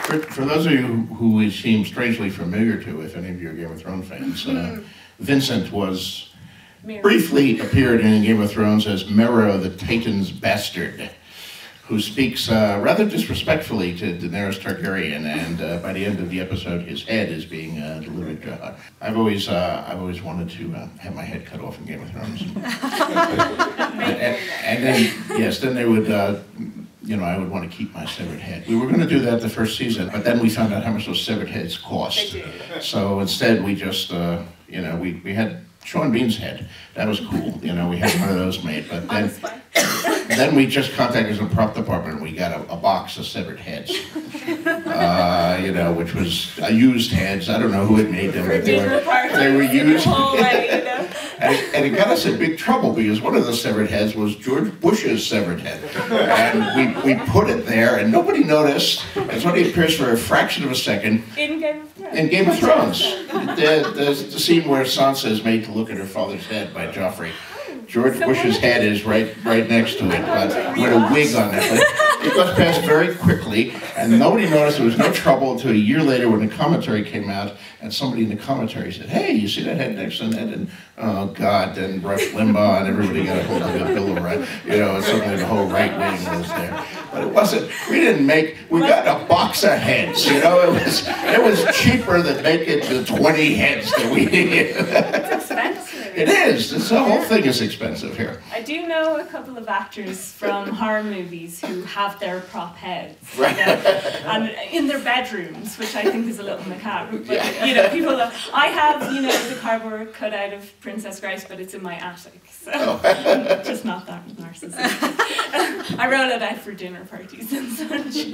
For those of you who we seem strangely familiar to, if any of you are Game of Thrones fans, Vincent was briefly appeared in Game of Thrones as Mero, the Titan's bastard, who speaks rather disrespectfully to Daenerys Targaryen, and by the end of the episode, his head is being delivered to her. I've always wanted to have my head cut off in Game of Thrones. and then, yes, then they would, I would want to keep my severed head. We were going to do that the first season, but then we found out how much those severed heads cost. So instead, we just, we had Sean Bean's head. That was cool. We had one of those made, but then we just contacted the prop department and we got a box of severed heads. Which was used heads. I don't know who had made them, but they were used. And it got us in big trouble because one of the severed heads was George Bush's severed head. And we put it there and nobody noticed. It only appears for a fraction of a second. In Game of Thrones. In Game of Thrones. There's the scene where Sansa is made to look at her father's head by Joffrey. George Bush's head is right next to it, but with a wig on it. But it goes past very quickly, and nobody noticed. There was no trouble until a year later when the commentary came out, and somebody in the commentary said, "Hey, you see that head next to that?" And oh God, then Rush Limbaugh and everybody got a hold of the Bill of Rights. And suddenly the whole right wing was there. But it wasn't. We got a box of heads. It was cheaper than making the 20 heads that we needed. It's expensive. It is. The whole thing is expensive here. I do know a couple of actors from horror movies who have their prop heads, right. And in their bedrooms, which I think is a little macabre. But people. I have the cardboard cut out of Princess Grace, but it's in my attic, so just not that narcissistic. I roll it out for dinner parties and such.